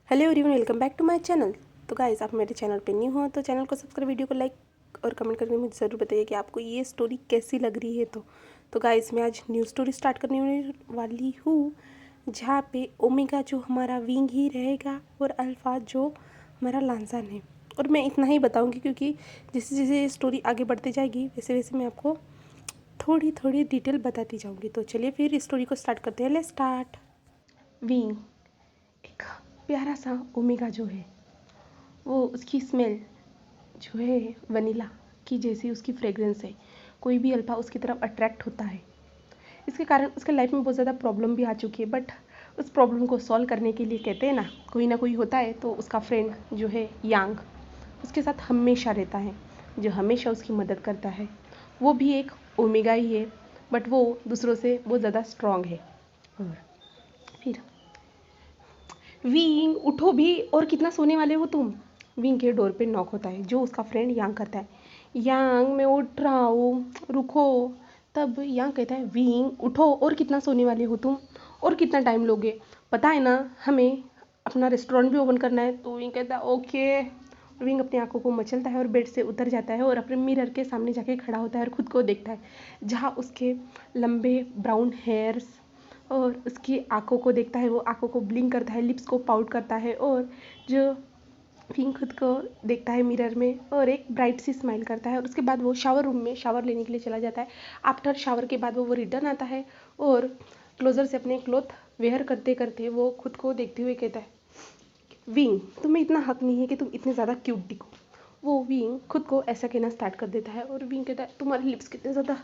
Hello everyone, welcome back to my channel. तो guys, आप मेरे चैनल पे न्यू हो तो चैनल को सब्सक्राइब, वीडियो को लाइक और कमेंट करके मुझे ज़रूर बताइए कि आपको ये स्टोरी कैसी लग रही है। तो गाइस, मैं आज न्यू स्टोरी स्टार्ट करने वाली हूँ, जहाँ पे ओमेगा जो हमारा विंग ही रहेगा और अल्फ़ा जो हमारा लांसान है। और मैं इतना ही बताऊँगी क्योंकि जैसे जैसे ये स्टोरी आगे बढ़ती जाएगी वैसे वैसे मैं आपको थोड़ी थोड़ी डिटेल बताती जाऊँगी। तो चलिए फिर स्टोरी को स्टार्ट करते हैं। Let's start. विंग एक प्यारा सा ओमेगा जो है, वो उसकी स्मेल जो है वनीला की जैसी उसकी फ्रेग्रेंस है। कोई भी अल्फा उसकी तरफ अट्रैक्ट होता है। इसके कारण उसके लाइफ में बहुत ज़्यादा प्रॉब्लम भी आ चुकी है, बट उस प्रॉब्लम को सॉल्व करने के लिए कहते हैं ना कोई होता है। तो उसका फ्रेंड जो है यांग उसके साथ हमेशा रहता है, जो हमेशा उसकी मदद करता है। वो भी एक ओमेगा ही है, बट वो दूसरों से बहुत ज़्यादा स्ट्रॉन्ग है। और फिर विंग उठो भी, और कितना सोने वाले हो तुम। विंग के डोर पे नॉक होता है, जो उसका फ्रेंड यांग करता है। यांग, मैं उठ रहा हूँ, रुको। तब यांग कहता है, विंग उठो, और कितना सोने वाले हो तुम, और कितना टाइम लोगे, पता है ना हमें अपना रेस्टोरेंट भी ओपन करना है। तो विंग कहता है ओके। विंग अपनी आंखों को मचलता है और बेड से उतर जाता है और अपने मिरर के सामने जाके खड़ा होता है और खुद को देखता है, जहाँ उसके लंबे ब्राउन हेयर्स, और उसकी आंखों को देखता है। वो आंखों को ब्लिंक करता है, लिप्स को पाउट करता है, और जो पिंक खुद को देखता है मिरर में और एक ब्राइट सी स्माइल करता है। और उसके बाद वो शावर रूम में शावर लेने के लिए चला जाता है। आफ्टर शावर के बाद वो रिटर्न आता है और क्लोजर से अपने क्लोथ वेयर करते करते वो खुद को देखते हुए कहता है, विंग, तुम्हें इतना हक नहीं है कि तुम इतने ज़्यादा क्यूट दिखो। वो विंग खुद को ऐसा कहना स्टार्ट कर देता है और विंग कहता है, तुम्हारे लिप्स कितने ज़्यादा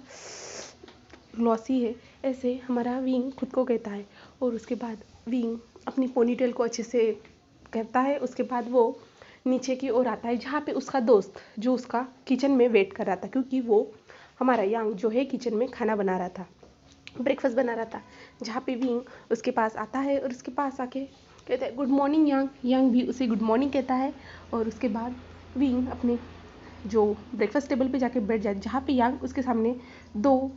ग्लॉसी है, ऐसे हमारा विंग खुद को कहता है। और उसके बाद विंग अपनी पोनीटेल को अच्छे से करता है। उसके बाद वो नीचे की ओर आता है, जहाँ पे उसका दोस्त जो उसका किचन में वेट कर रहा था, क्योंकि वो हमारा यांग जो है किचन में खाना बना रहा था, ब्रेकफास्ट बना रहा था। जहाँ पे विंग उसके पास आता है और उसके पास आके कहता है, गुड मॉर्निंग यांग। यांग भी उसे गुड मॉर्निंग कहता है। और उसके बाद विंग अपने जो ब्रेकफास्ट टेबल पे जाके बैठ जाए, जहाँ पे यांग उसके सामने 2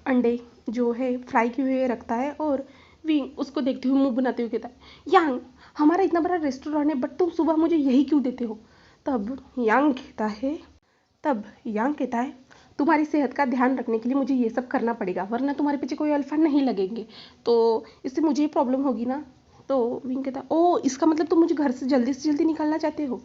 अंडे जो है फ्राई किए हुए रखता है। और विंग उसको देखते हुए मुंह बनाते हुए कहता है, यांग, हमारा इतना बड़ा रेस्टोरेंट है, बट तुम सुबह मुझे यही क्यों देते हो। तब यांग कहता है तब यांग कहता है, तुम्हारी सेहत का ध्यान रखने के लिए मुझे ये सब करना पड़ेगा, वरना तुम्हारे पीछे कोई अल्फा नहीं लगेंगे, तो इससे मुझे प्रॉब्लम होगी ना। तो विंग कहता है, ओ, इसका मतलब तुम मुझे घर से जल्दी निकालना चाहते हो।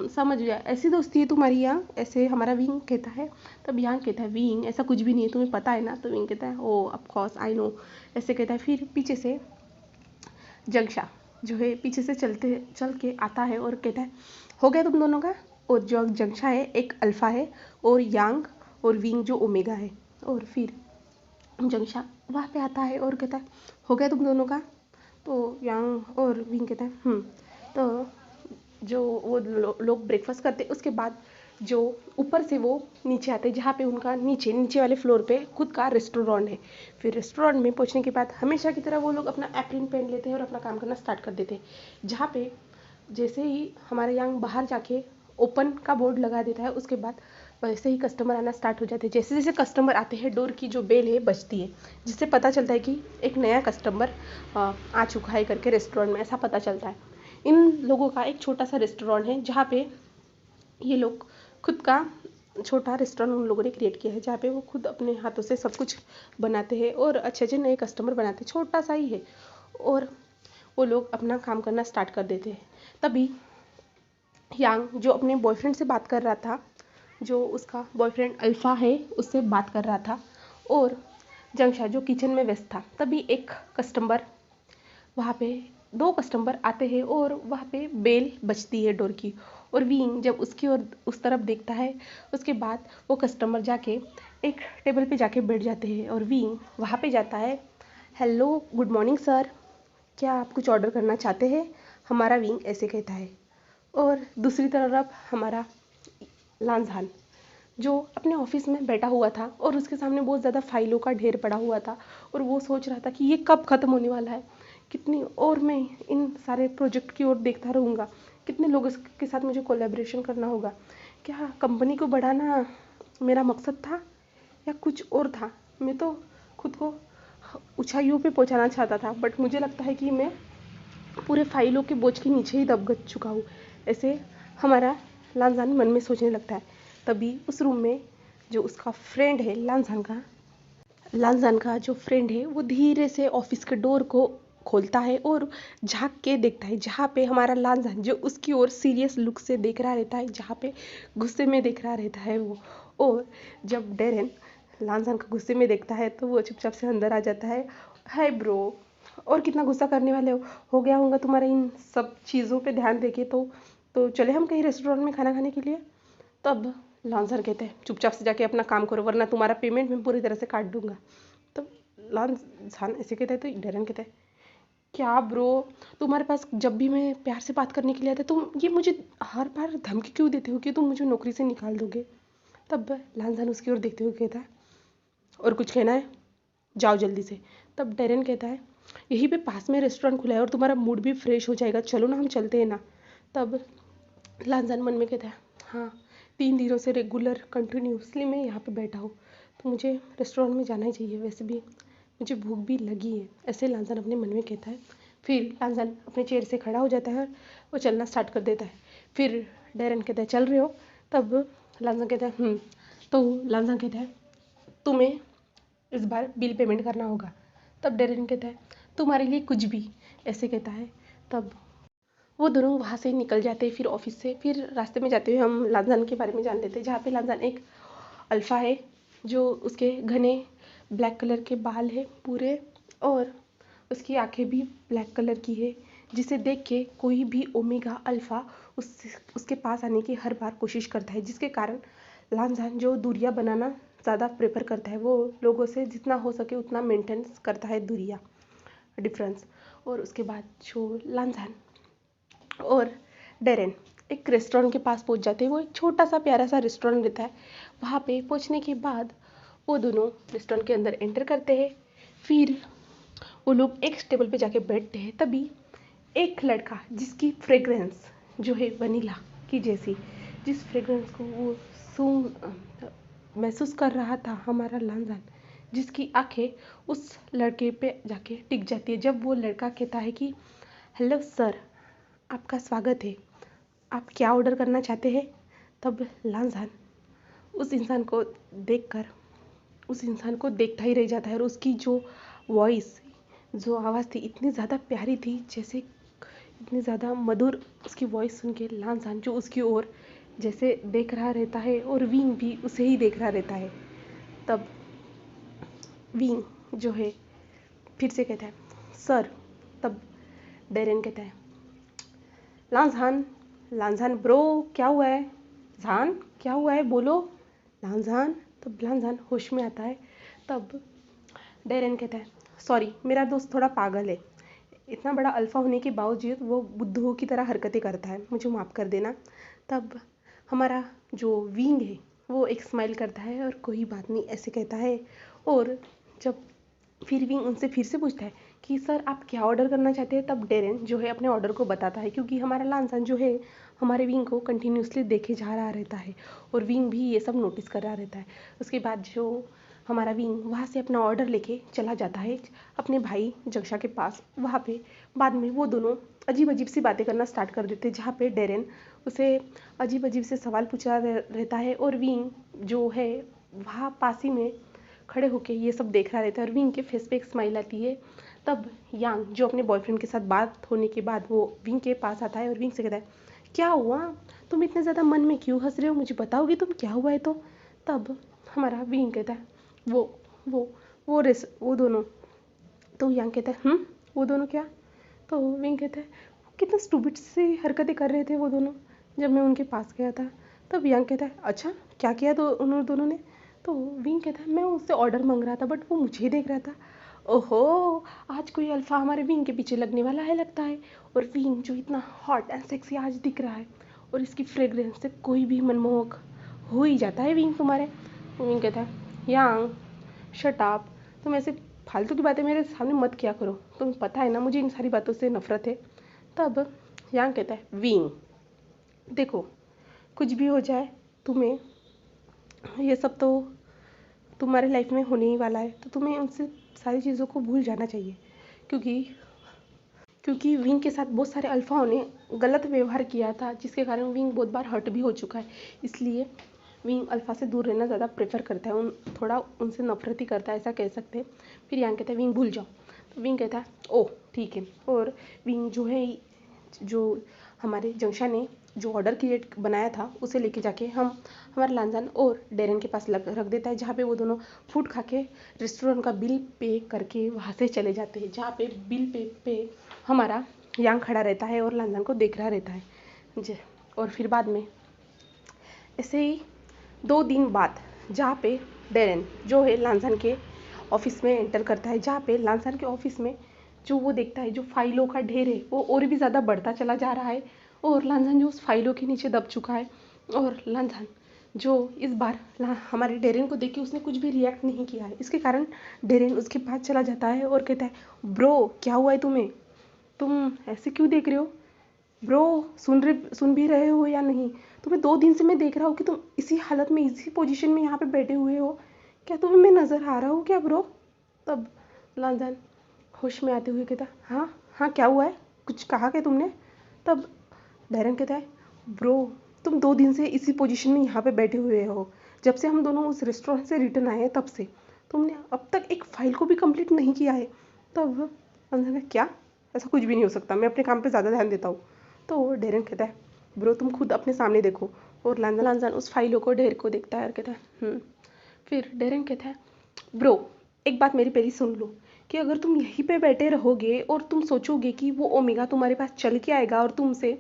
समझ गया, ऐसी दोस्ती है तुम्हारी यहाँ, ऐसे हमारा विंग कहता है। तब यांग कहता है, विंग, ऐसा कुछ भी नहीं है, तुम्हें पता है ना। तो विंग कहता है, ओ ऑफ कोर्स आई नो, ऐसे कहता है। फिर पीछे से जंगशा जो है पीछे से चल के आता है और कहता है, हो गया तुम दोनों का। और जो जंगशा है एक अल्फा है और यांग और विंग जो ओमेगा है। और फिर जंगशा वहाँ पे आता है और कहता है, हो गया तुम दोनों का। तो यांग और विंग कहता है। तो जो वो लोग ब्रेकफास्ट करते, उसके बाद जो ऊपर से वो नीचे आते, जहाँ पे उनका नीचे वाले फ्लोर पे खुद का रेस्टोरेंट है। फिर रेस्टोरेंट में पहुँचने के बाद हमेशा की तरह वो लोग अपना एप्रिन पहन लेते हैं और अपना काम करना स्टार्ट कर देते हैं। जहाँ पे जैसे ही हमारे यहाँ बाहर जाके ओपन का बोर्ड लगा देता है, उसके बाद वैसे ही कस्टमर आना स्टार्ट हो जाते हैं। जैसे जैसे कस्टमर आते हैं, डोर की जो बेल है बजती है, जिससे पता चलता है कि एक नया कस्टमर आ चुका है करके रेस्टोरेंट में, ऐसा पता चलता है। इन लोगों का एक छोटा सा रेस्टोरेंट है, जहाँ पे ये लोग खुद का छोटा रेस्टोरेंट उन लोगों ने क्रिएट किया है, जहाँ पे वो खुद अपने हाथों से सब कुछ बनाते हैं और अच्छे अच्छे नए कस्टमर बनाते हैं। छोटा सा ही है और वो लोग अपना काम करना स्टार्ट कर देते हैं। तभी यांग जो अपने बॉयफ्रेंड से बात कर रहा था, जो उसका बॉयफ्रेंड अल्फा है, उससे बात कर रहा था, और जंगशा जो किचन में व्यस्त था। तभी एक कस्टमर वहाँ पे 2 कस्टमर आते हैं और वहाँ पे बेल बजती है डोर की। और विंग जब उसकी ओर उस तरफ देखता है, उसके बाद वो कस्टमर जाके एक टेबल पे जाके बैठ जाते हैं और विंग वहाँ पे जाता है। हेलो, गुड मॉर्निंग सर, क्या आप कुछ ऑर्डर करना चाहते हैं, हमारा विंग ऐसे कहता है। और दूसरी तरफ हमारा लांझान जो अपने ऑफिस में बैठा हुआ था और उसके सामने बहुत ज़्यादा फाइलों का ढेर पड़ा हुआ था, और वो सोच रहा था कि ये कब ख़त्म होने वाला है, कितनी और मैं इन सारे प्रोजेक्ट की ओर देखता रहूँगा, कितने लोगों के साथ मुझे कोलैबोरेशन करना होगा, क्या कंपनी को बढ़ाना मेरा मकसद था या कुछ और था। मैं तो खुद को ऊंचाइयों पे पहुंचाना चाहता था, बट मुझे लगता है कि मैं पूरे फाइलों के बोझ के नीचे ही दब चुका हूँ। ऐसे हमारा लांजान मन में सोचने लगता है। तभी उस रूम में जो उसका फ्रेंड है लांजान का जो फ्रेंड है वो धीरे से ऑफिस के डोर को खोलता है और झांक के देखता है, जहाँ पे हमारा लांजान जो उसकी ओर सीरियस लुक से देख रहा रहता है, जहाँ पे गुस्से में देख रहा रहता है वो। और जब डेरेन लांजान को गुस्से में देखता है तो वो चुपचाप से अंदर आ जाता है। हाय ब्रो, और कितना गुस्सा करने वाले हो गया होगा तुम्हारा इन सब चीज़ों पे ध्यान देके। तो चले हम कहीं रेस्टोरेंट में खाना खाने के लिए। तब लांसर कहते हैं चुपचाप से जाके अपना काम करो वरना तुम्हारा पेमेंट मैं पूरी तरह से काट दूंगा। तब लांसान ऐसे कहते हैं तो डेरन कहते हैं क्या ब्रो, तुम्हारे पास जब भी मैं प्यार से बात करने के लिए आता तुम ये मुझे हर बार धमकी क्यों देते हो कि तुम मुझे नौकरी से निकाल दोगे। तब लांसान उसकी ओर देखते हुए कहता है और कुछ कहना है, जाओ जल्दी से। तब डेरन कहता है यहीं पे पास में रेस्टोरेंट खुला है और तुम्हारा मूड भी फ्रेश हो जाएगा, चलो ना हम चलते हैं ना। तब लांजान मन में कहता है हाँ, 3 दिनों से रेगुलर कंटिन्यूसली मैं यहाँ पे बैठा हूँ तो मुझे रेस्टोरेंट में जाना ही चाहिए, वैसे भी मुझे भूख भी लगी है, ऐसे लांजान अपने मन में कहता है। फिर लांजान अपने चेयर से खड़ा हो जाता है और वो चलना स्टार्ट कर देता है। फिर डेरन कहता है चल रहे हो। तब लांजान कहता है तो लांजान कहता है तुम्हें इस बार बिल पेमेंट करना होगा। तब डेरन कहता है तुम्हारे लिए कुछ भी, ऐसे कहता है। तब वो दोनों वहाँ से निकल जाते हैं। फिर ऑफिस से फिर रास्ते में जाते हुए हम लांजान के बारे में जान लेते हैं, जहाँ पे लांजान एक अल्फ़ा है जो उसके घने ब्लैक कलर के बाल है पूरे और उसकी आंखें भी ब्लैक कलर की है, जिसे देख के कोई भी ओमेगा अल्फ़ा उसके पास आने की हर बार कोशिश करता है, जिसके कारण लांजान जो दूरियां बनाना ज़्यादा प्रेफर करता है। वो लोगों से जितना हो सके उतना मेंटेन करता है दूरियां डिफरेंस। और उसके बाद जो लांजान और डेरेन एक रेस्टोरेंट के पास पहुंच जाते हैं। वो एक छोटा सा प्यारा सा रेस्टोरेंट रहता है। वहाँ पे पहुंचने के बाद वो दोनों रेस्टोरेंट के अंदर एंटर करते हैं। फिर वो लोग एक टेबल पे जाके बैठते हैं। तभी एक लड़का जिसकी फ्रेग्रेंस जो है वनीला की जैसी, जिस फ्रेग्रेंस को वो महसूस कर रहा था हमारा लांजान, जिसकी आंखें उस लड़के पे जाके टिक जाती है जब वो लड़का कहता है कि हेलो सर, आपका स्वागत है, आप क्या ऑर्डर करना चाहते हैं। तब लांजान उस इंसान को देखकर उस इंसान को देखता ही रह जाता है और उसकी जो वॉइस जो आवाज़ थी इतनी ज़्यादा प्यारी थी, जैसे इतनी ज़्यादा मधुर उसकी वॉइस सुन के लांजान जो उसकी ओर जैसे देख रहा रहता है और विंग भी उसे ही देख रहा रहता है। तब विंग जो है फिर से कहता है सर। तब डेरेन कहता है लांजान, लांजान ब्रो क्या हुआ है, जान क्या हुआ है बोलो लांजान। तब लांजान होश में आता है। तब डेरेन कहता है सॉरी, मेरा दोस्त थोड़ा पागल है, इतना बड़ा अल्फा होने के बावजूद वो बुद्धू की तरह हरकतें करता है, मुझे माफ़ कर देना। तब हमारा जो विंग है वो एक स्माइल करता है और कोई बात नहीं ऐसे कहता है। और जब फिर विंग उनसे फिर से पूछता है कि सर आप क्या ऑर्डर करना चाहते हैं। तब डेरेन जो है अपने ऑर्डर को बताता है, क्योंकि हमारा लांजान जो है हमारे विंग को कंटिन्यूसली देखे जा रहा रहता है और विंग भी ये सब नोटिस कर रहा रहता है। उसके बाद जो हमारा विंग वहाँ से अपना ऑर्डर लेके चला जाता है अपने भाई जगशा के पास। वहाँ पे बाद में वो दोनों अजीब अजीब सी बातें करना स्टार्ट कर देते हैं, जहाँ पे डेरेन उसे अजीब अजीब से सवाल पूछा रहता है और विंग जो है वहाँ पास ही में खड़े होके ये सब देख रहा रहता है और विंग के फेस पे एक स्माइल आती है। तब यांग जो अपने बॉयफ्रेंड के साथ बात होने के बाद वो विंग के पास आता है और विंग से कहता है क्या हुआ, तुम इतने ज़्यादा मन में क्यों हंस रहे हो, मुझे बताओगे तुम क्या हुआ है तो। तब हमारा विंग कहता है वो वो दोनों। तो यांग कहता है वो दोनों क्या। तो विंग कहता है कितना स्टूपिड सी हरकतें कर रहे थे वो दोनों जब मैं उनके पास गया था। तब यांग कहता है अच्छा क्या किया तो उन दोनों ने। तो विंग कहता है मैं उससे ऑर्डर मांग रहा था बट वो मुझे ही देख रहा था। ओहो, आज कोई अल्फा हमारे विंग के पीछे लगने वाला है लगता है। और विंग जो इतना हॉट एंड सेक्सी आज दिख रहा है और इसकी फ्रेग्रेंस से कोई भी मनमोहक हो ही जाता है विंग तुम्हारे। विंग कहता है यांग शट अप, तुम ऐसे फालतू की बातें मेरे सामने मत किया करो, तुम्हें पता है ना मुझे इन सारी बातों से नफरत है। तब यांग कहता है विंग देखो, कुछ भी हो जाए तुम्हें ये सब तो तुम्हारे लाइफ में होने ही वाला है, तो तुम्हें उनसे सारी चीज़ों को भूल जाना चाहिए, क्योंकि क्योंकि विंग के साथ बहुत सारे अल्फाओं ने गलत व्यवहार किया था, जिसके कारण विंग बहुत बार हर्ट भी हो चुका है। इसलिए विंग अल्फा से दूर रहना ज़्यादा प्रेफर करता है, थोड़ा उनसे नफरत ही करता है, ऐसा कह सकते हैं। फिर यांग कहता है विंग भूल जाओ। तो विंग कहता है ओह ठीक है। और विंग जो है, जो हमारे जंक्शन ने जो ऑर्डर क्रिएट बनाया था उसे लेके जाके हमारे लांजान और डेरन के पास रख देता है, जहाँ पे वो दोनों फूड खा के रेस्टोरेंट का बिल पे करके वहाँ से चले जाते हैं, जहाँ पे बिल पे हमारा यांग खड़ा रहता है और लांजान को देख रहा रहता है। और फिर बाद में ऐसे ही 2 दिन बाद जहाँ पे डेरन जो है लांजान के ऑफिस में एंटर करता है, जहाँ पे लांजान के ऑफिस में जो वो देखता है जो फाइलों का ढेर है वो और भी ज़्यादा बढ़ता चला जा रहा है, और लांजान जो उस फाइलों के नीचे दब चुका है। और लांजान जो इस बार हमारे डेरेन को देख के उसने कुछ भी रिएक्ट नहीं किया है, इसके कारण डेरेन उसके पास चला जाता है और कहता है ब्रो क्या हुआ है तुम्हें, तुम ऐसे क्यों देख रहे हो ब्रो, सुन भी रहे हो या नहीं? तुम्हें 2 दिन से मैं देख रहा हूँ कि तुम इसी हालत में इसी पोजीशन में यहाँ पे बैठे हुए हो, क्या तुम्हें मैं नज़र आ रहा हूँ क्या ब्रो? तब लांजान होश में आते हुए कहता हाँ हाँ क्या हुआ है, कुछ कहा क्या तुमने? तब डेरन कहता है ब्रो तुम 2 दिन से इसी पोजीशन में यहाँ पे बैठे हुए हो, जब से हम दोनों उस रेस्टोरेंट से रिटर्न आए हैं तब से तुमने अब तक एक फाइल को भी कंप्लीट नहीं किया है। तब लांजान कहता क्या, ऐसा कुछ भी नहीं हो सकता, मैं अपने काम पे ज़्यादा ध्यान देता हूँ। तो डेरन कहता है ब्रो तुम खुद अपने सामने देखो। और लांजान उस फाइलों को ढेर को देखता है और कहता है फिर डेरन कहता है ब्रो एक बात मेरी पहली सुन लो, कि अगर तुम यहीं पे बैठे रहोगे और तुम सोचोगे कि वो ओमेगा तुम्हारे पास चल के आएगा और तुमसे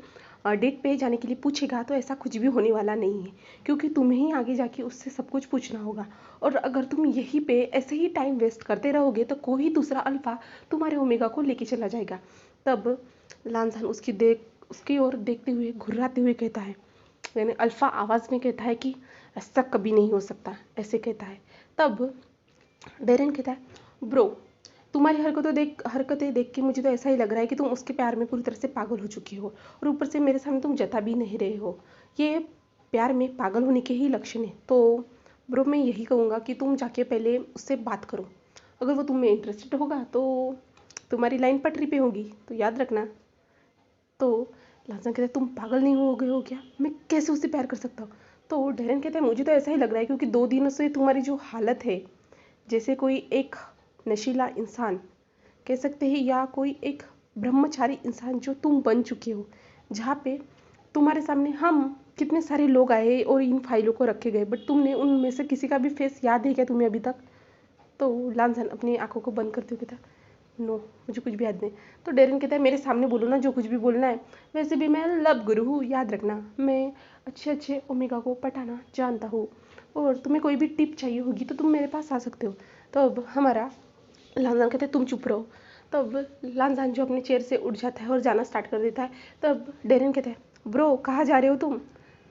डेट पे जाने के लिए पूछेगा, तो ऐसा कुछ भी होने वाला नहीं है, क्योंकि तुम्हें ही आगे जाके उससे सब कुछ पूछना होगा। और अगर तुम यहीं पे ऐसे ही टाइम वेस्ट करते रहोगे तो कोई दूसरा अल्फा तुम्हारे ओमेगा को लेके चला जाएगा। तब लांजान उसकी ओर देखते हुए घुर्राते हुए कहता है, यानी अल्फा आवाज़ में कहता है कि ऐसा कभी नहीं हो सकता, ऐसे कहता है। तब डेरन कहता है ब्रो तुम्हारी हरकतें देख के मुझे तो ऐसा ही लग रहा है कि तुम उसके प्यार में पूरी तरह से पागल हो चुकी हो, और ऊपर से मेरे सामने तुम जता भी नहीं रहे हो। ये प्यार में पागल होने के ही लक्षण है। तो ब्रो मैं यही कहूँगा कि तुम जाके पहले उससे बात करो, अगर वो तुम में इंटरेस्टेड होगा तो तुम्हारी लाइन पटरी पे होगी, तो याद रखना। तो लांजान कहता है तुम पागल नहीं हो गए हो क्या, मैं कैसे उससे प्यार कर सकता हूँ? तो डेरन कहता है मुझे तो ऐसा ही लग रहा है, क्योंकि 2 दिनों से तुम्हारी जो हालत है जैसे कोई एक नशीला इंसान कह सकते हैं, या कोई एक ब्रह्मचारी इंसान जो तुम बन चुके हो, जहाँ पे तुम्हारे सामने हम कितने सारे लोग आए और इन फाइलों को रखे गए, बट तुमने उनमें से किसी का भी फेस याद है क्या तुम्हें अभी तक? तो लांजान अपनी आंखों को बंद करते हुए कहता नो मुझे कुछ भी याद नहीं। तो डेरन कहता है मेरे सामने बोलो ना जो कुछ भी बोलना है, वैसे भी मैं लव गुरु हूँ, याद रखना मैं अच्छे ओमेगा को पटाना जानता हूँ, और तुम्हें कोई भी टिप चाहिए होगी तो तुम मेरे पास आ सकते हो। तो अब हमारा लांजान कहते तुम चुप रहो। तब लांजान जो अपने चेयर से उठ जाता है और जाना स्टार्ट कर देता है। तब डेरन कहता है ब्रो कहाँ जा रहे हो तुम?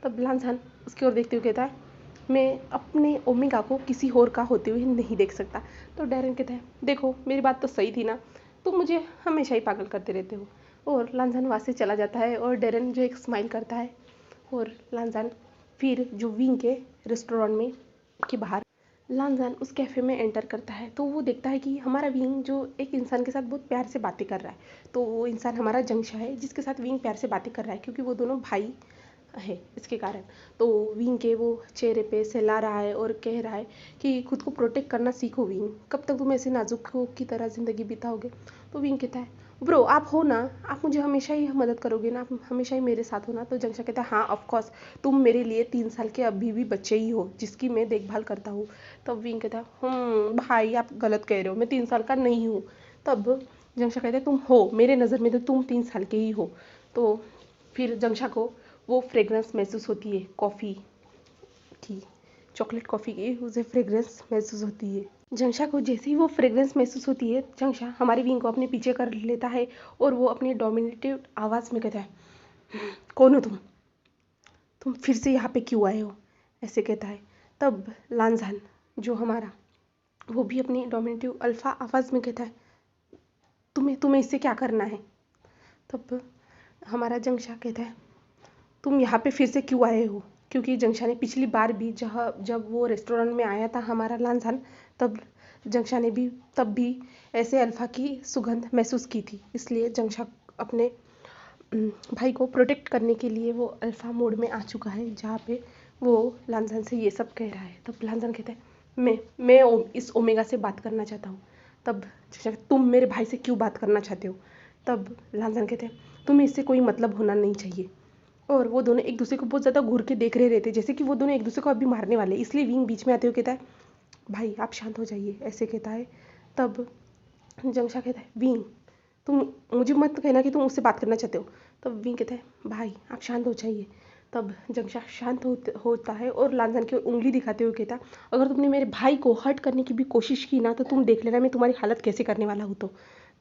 तब लांजान उसकी ओर देखते हुए कहता है मैं अपने ओमेगा को किसी और का होते हुए नहीं देख सकता। तो डेरन कहता है देखो मेरी बात तो सही थी ना, तुम मुझे हमेशा ही पागल करते रहते हो। और लांजान वहाँ से चला जाता है और डेरन जो एक स्माइल करता है, और लांजान फिर जो विंग के रेस्टोरेंट में के बाहर लांजान उस कैफ़े में एंटर करता है, तो वो देखता है कि हमारा विंग जो एक इंसान के साथ बहुत प्यार से बातें कर रहा है। तो वो इंसान हमारा जंक्शा है जिसके साथ विंग प्यार से बातें कर रहा है, क्योंकि वो दोनों भाई है इसके कारण। तो विंग के वो चेहरे पे सहला रहा है और कह रहा है कि खुद को प्रोटेक्ट करना सीखो विंग, कब तक तुम ऐसे नाजुक की तरह ज़िंदगी बिताओगे? तो विंग कहता है ब्रो आप हो ना, आप मुझे हमेशा ही मदद करोगे ना, आप हमेशा ही मेरे साथ हो ना? तो जंक्शा कहता है हाँ ऑफ कोर्स, तुम मेरे लिए 3 साल के अभी भी बच्चे ही हो जिसकी मैं देखभाल करता हूँ। तब विंग कहता है भाई आप गलत कह रहे हो, मैं 3 साल का नहीं हूँ। तब जंक्शा कहता है तुम हो, मेरे नज़र में तो तुम 3 साल के ही हो। तो फिर जंक्शा को वो फ्रेग्रेंस महसूस होती है कॉफ़ी की, चॉकलेट कॉफ़ी की उसे फ्रेग्रेंस महसूस होती है। जंक्शा को जैसे ही वो फ्रेग्रेंस महसूस होती है, जंक्शा हमारे विंग को अपने पीछे कर लेता है और वो अपनी डोमिनेटिव आवाज़ में कहता है कौन हो तुम फिर से यहाँ पे क्यों आए हो, ऐसे कहता है। तब लांजान जो हमारा वो भी अपनी डोमिनेटिव अल्फ़ा आवाज़ में कहता है तुम्हें इससे क्या करना है? तब हमारा जंक्शा कहता है तुम यहाँ पे फिर से क्यों आए हो? क्योंकि जंक्शा ने पिछली बार भी जब वो रेस्टोरेंट में आया था हमारा लांजान, तब जंक्शा ने भी तब भी ऐसे अल्फ़ा की सुगंध महसूस की थी, इसलिए जंक्शा अपने भाई को प्रोटेक्ट करने के लिए वो अल्फ़ा मोड में आ चुका है, जहाँ पे वो लांजन से ये सब कह रहा है। तब लांजन कहता है मैं इस ओमेगा से बात करना चाहता हूँ। तब तुम मेरे भाई से क्यों बात करना चाहते हो? तब लांजन कहते हैं तुम्हें इससे कोई मतलब होना नहीं चाहिए। और वो दोनों एक दूसरे को बहुत ज़्यादा घूर के देख रहे रहते, जैसे कि वो दोनों एक दूसरे को अभी मारने वाले। इसलिए विंग बीच में आते हुए कहता है भाई आप शांत हो जाइए, ऐसे कहता है। तब जंगशा कहता है विंग तुम मुझे मत कहना कि तुम उससे बात करना चाहते हो। तब विंग कहता है भाई आप शांत हो जाइए। तब जंगशा शांत होता है और लांजन की उंगली दिखाते हुए कहता है अगर तुमने मेरे भाई को हर्ट करने की भी कोशिश की ना तो तुम देख लेना मैं तुम्हारी हालत कैसे करने वाला हूँ। तो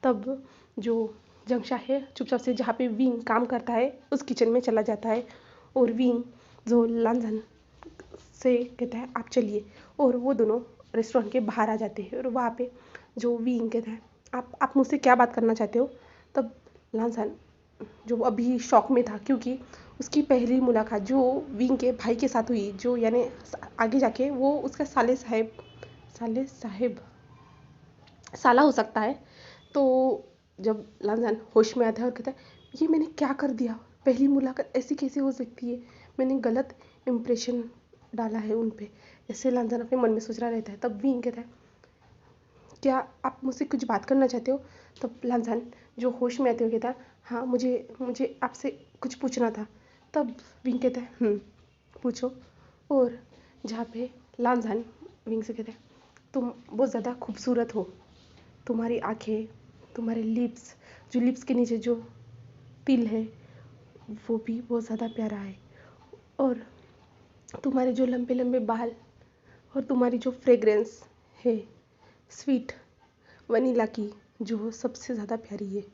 तब जो जंगशा है चुपचाप से जहाँ पे विंग काम करता है उस किचन में चला जाता है, और विंग जो लांजन से कहता है आप चलिए, और वो दोनों रेस्टोरेंट के बाहर आ जाते हैं। और वहाँ पे जो विंग कहता है आप मुझसे क्या बात करना चाहते हो? तब लांजन जो अभी शॉक में था, क्योंकि उसकी पहली मुलाकात जो विंग के भाई के साथ हुई, जो यानी आगे जाके वो उसका साला हो सकता है। तो जब लांजन होश में आता है और कहता है ये मैंने क्या कर दिया, पहली मुलाकात ऐसी कैसे हो सकती है, मैंने गलत इम्प्रेशन डाला है उन पे, ऐसे लांजन अपने मन में सोच रहा रहता है। तब विंग कहता है क्या आप मुझसे कुछ बात करना चाहते हो? तब लांजन जो होश में आते हुए कहता है हाँ मुझे आपसे कुछ पूछना था। तब विंग कहता है पूछो। और जहाँ पे लांजन विंग से कहता है तुम बहुत ज़्यादा खूबसूरत हो, तुम्हारी आँखें, तुम्हारे लिप्स, जो लिप्स के नीचे जो तिल है वो भी बहुत ज़्यादा प्यारा है, और तुम्हारे जो लंबे लंबे बाल और तुम्हारी जो फ्रेग्रेंस है स्वीट वनीला की, जो सबसे ज़्यादा प्यारी है।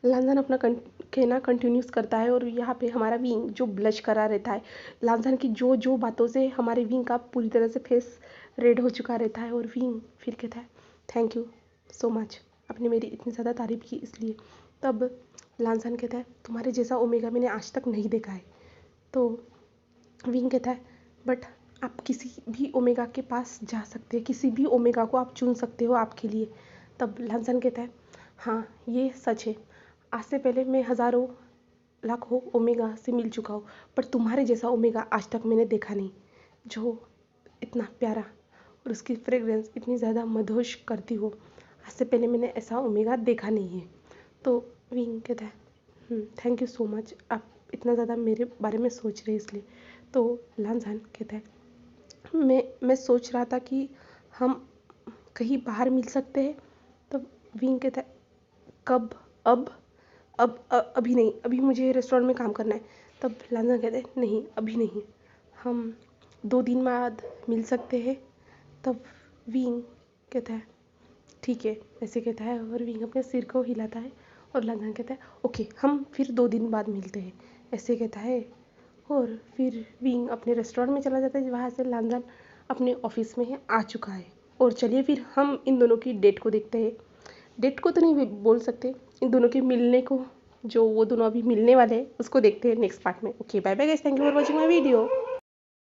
लांजन अपना कहना कंटिन्यूस करता है, और यहाँ पे हमारा विंग जो ब्लश करा रहता है लांजन की जो जो बातों से हमारे विंग का पूरी तरह से फेस रेड हो चुका रहता है। और विंग फिर कहता है थैंक यू सो मच, आपने मेरी इतनी ज़्यादा तारीफ़ की इसलिए। तब लांजन कहता है तुम्हारे जैसा ओमेगा मैंने आज तक नहीं देखा है। तो विंग कहता है बट आप किसी भी ओमेगा के पास जा सकते हैं, किसी भी ओमेगा को आप चुन सकते हो आपके लिए। तब लांजन कहता है हाँ ये सच है, आज से पहले मैं हज़ारों लाखों ओमेगा से मिल चुका हूँ, पर तुम्हारे जैसा ओमेगा आज तक मैंने देखा नहीं, जो इतना प्यारा और उसकी फ्रेग्रेंस इतनी ज़्यादा मदहोश करती हो, आज से पहले मैंने ऐसा ओमेगा देखा नहीं है। तो विंग कहता है थैंक यू सो मच, आप इतना ज़्यादा मेरे बारे में सोच रहे इसलिए। तो लांजन कहता है मैं सोच रहा था कि हम कहीं बाहर मिल सकते हैं। तब विंग कहता है कब? अभी नहीं, अभी मुझे रेस्टोरेंट में काम करना है। तब लांजन कहते हैं नहीं अभी नहीं, हम 2 दिन बाद मिल सकते हैं। तब विंग कहता है ठीक है, ऐसे कहता है, और विंग अपने सिर को हिलाता है, और लांजन कहता है ओके हम फिर 2 दिन बाद मिलते हैं, ऐसे कहता है। और फिर विंग अपने रेस्टोरेंट में चला जाता है, वहाँ से लांजन अपने ऑफिस में आ चुका है। और चलिए फिर हम इन दोनों की डेट को देखते हैं। डेट को तो नहीं बोल सकते, इन दोनों के मिलने को, जो वो दोनों अभी मिलने वाले हैं उसको देखते हैं नेक्स्ट पार्ट में। Okay bye bye guys, thank you for watching my video.